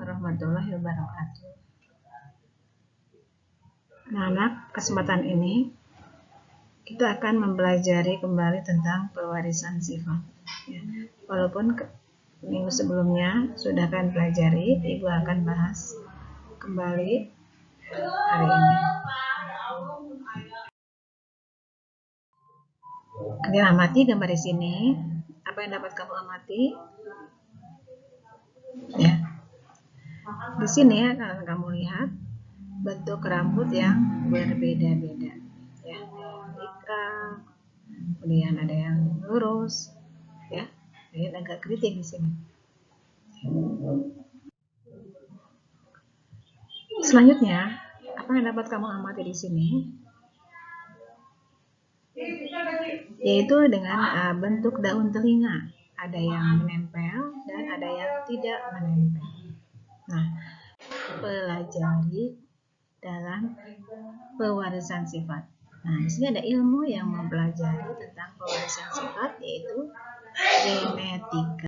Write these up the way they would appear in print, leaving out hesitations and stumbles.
warahmatullahi wabarakatuh. Anak-anak, kesempatan ini kita akan mempelajari kembali tentang pewarisan sifat. Walaupun minggu sebelumnya sudah akan pelajari, Ibu akan bahas kembali hari ini. Kalian amati gambar di sini. Apa yang dapat kamu amati? Ya. Di sini ya, kalau kamu lihat bentuk rambut yang berbeda-beda. Ya, ada yang ikal, kemudian ada yang lurus, ya, lihat agak keriting di sini. Selanjutnya, apa yang dapat kamu amati di sini? Yaitu dengan bentuk daun telinga, ada yang menempel dan ada yang tidak menempel. Nah, pelajari dalam pewarisan sifat. Nah, di sini ada ilmu yang mempelajari tentang pewarisan sifat, yaitu genetika.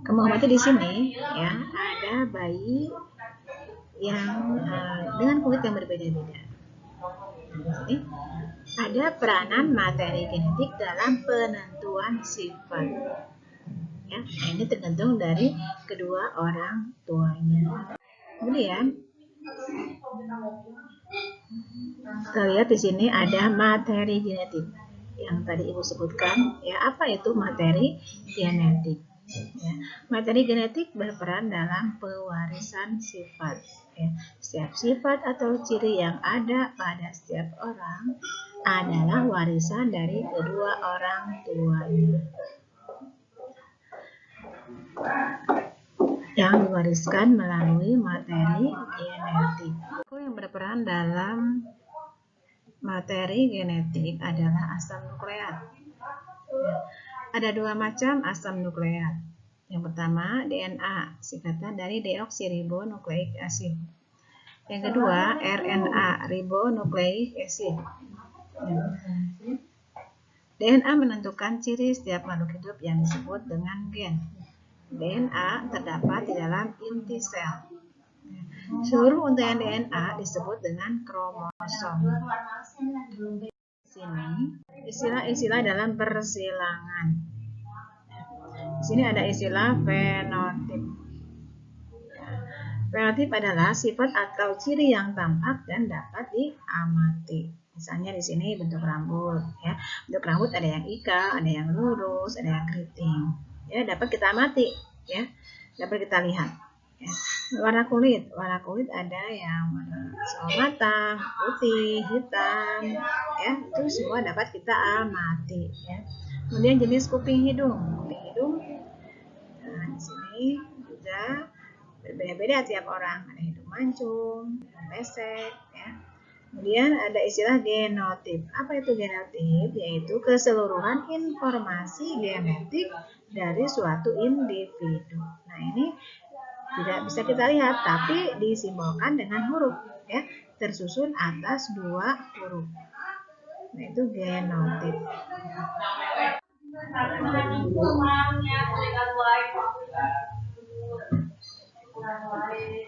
Kamu amati di sini, ya, ada bayi yang dengan kulit yang berbeda-beda. Jadi, ada peranan materi genetik dalam penentuan sifat. Ya, ini tergantung dari kedua orang tuanya. Kemudian kita lihat di sini ada materi genetik yang tadi Ibu sebutkan. Ya, apa itu materi genetik? Ya, materi genetik berperan dalam pewarisan sifat. Ya, setiap sifat atau ciri yang ada pada setiap orang adalah warisan dari kedua orang tuanya, yang diwariskan melalui materi genetik. Yang berperan dalam materi genetik adalah asam nukleat. Ya, ada dua macam asam nukleat. Yang pertama DNA, singkatan dari deoksiribonukleik acid. Yang kedua RNA, ribonukleik acid. DNA menentukan ciri setiap makhluk hidup yang disebut dengan gen. DNA terdapat di dalam inti sel. Seluruh untayan DNA disebut dengan kromosom. Sini istilah-istilah dalam persilangan. Di sini ada istilah fenotip. Fenotip adalah sifat atau ciri yang tampak dan dapat diamati. Misalnya di sini bentuk rambut, ya. Bentuk rambut ada yang ikal, ada yang lurus, ada yang keriting. Ya, dapat kita amati, ya. Dapat kita lihat. Ya. Warna kulit ada yang sawo matang, putih, hitam, ya. Itu semua dapat kita amati, ya. Kemudian jenis kuping hidung. Nah, di sini juga berbeda-beda tiap orang, ada hidung mancung, pesek, ya. Kemudian ada istilah genotip. Apa itu genotip? Yaitu keseluruhan informasi genetik dari suatu individu. Nah, ini tidak bisa kita lihat, tapi disimbolkan dengan huruf, ya, tersusun atas dua huruf. Nah, itu genotip.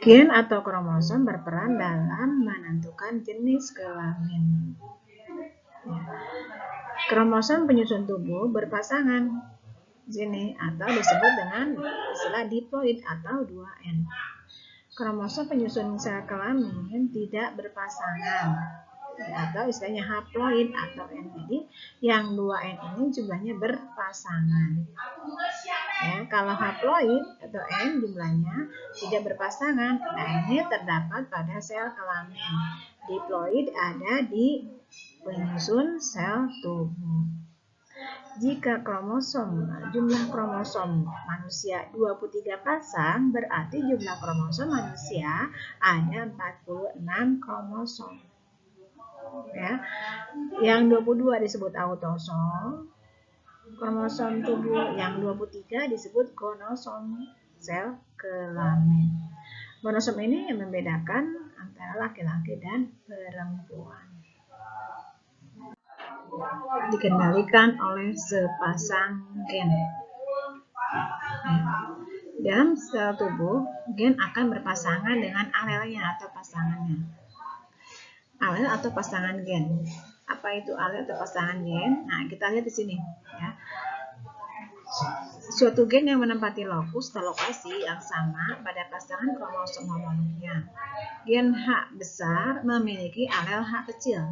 Gen atau kromosom berperan dalam menentukan jenis kelamin. Ya. Kromosom penyusun tubuh berpasangan di sini atau disebut dengan istilah diploid atau 2N. Kromosom penyusun sel kelamin tidak berpasangan, atau istilahnya haploid atau N. Jadi yang 2N ini jumlahnya berpasangan. Ya, kalau haploid atau N jumlahnya tidak berpasangan, nah ini terdapat pada sel kelamin. Diploid ada di penyusun sel tubuh. Jika jumlah kromosom manusia 23 pasang, berarti jumlah kromosom manusia ada 46 kromosom. Ya. Yang 22 disebut autosom, kromosom tubuh yang 23 disebut gonosom, sel kelamin. Gonosom ini yang membedakan antara laki-laki dan perempuan. Dikendalikan oleh sepasang gen. dalam sel tubuh, gen akan berpasangan dengan alelnya atau pasangannya. Alel atau pasangan gen. Apa itu alel atau pasangan gen? Nah, kita lihat di sini ya. Suatu gen yang menempati lokus atau lokasi yang sama pada pasangan kromosom homolognya. Gen H besar memiliki alel H kecil.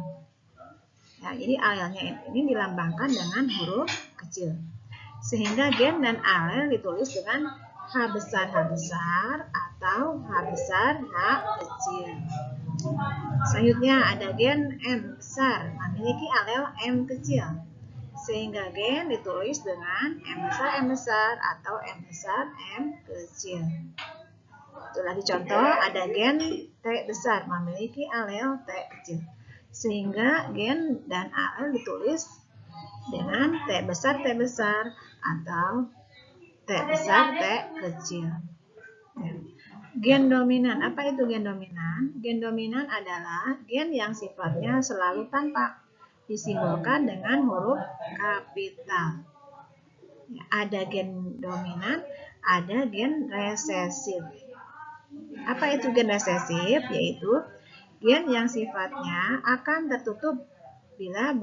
Ya, jadi alelnya ini dilambangkan dengan huruf kecil. Sehingga gen dan alel ditulis dengan H besar atau H besar H kecil. Selanjutnya ada gen M besar memiliki alel M kecil. Sehingga gen ditulis dengan M besar atau M besar M kecil. Itu lagi contoh, ada gen T besar memiliki alel T kecil. Sehingga gen dan alel ditulis dengan T besar atau T besar T kecil. Gen dominan, apa itu gen dominan? Gen dominan adalah gen yang sifatnya selalu tampak, disimbolkan dengan huruf kapital. Ada gen dominan, ada gen resesif. Apa itu gen resesif? Yaitu gen yang sifatnya akan tertutup bila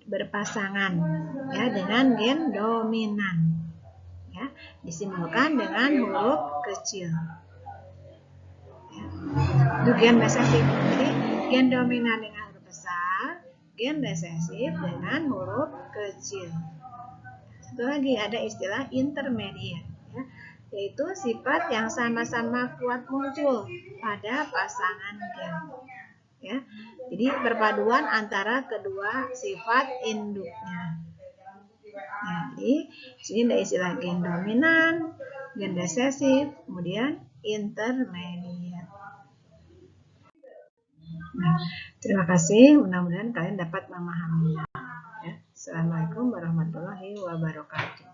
berpasangan ya dengan gen dominan. Ya, disimbolkan dengan huruf kecil. Ya. Itu gen resesif. Jadi gen dominan dengan huruf besar, gen resesif dengan huruf kecil. Satu lagi ada istilah intermediate, ya, yaitu sifat yang sama-sama kuat muncul pada pasangan gen. Ya, jadi perpaduan antara kedua sifat induknya. Nah, jadi sini ada istilah gen dominan, gen resesif, kemudian intermediate. Nah, terima kasih. Mudah-mudahan kalian dapat memahaminya. Ya. Assalamualaikum warahmatullahi wabarakatuh.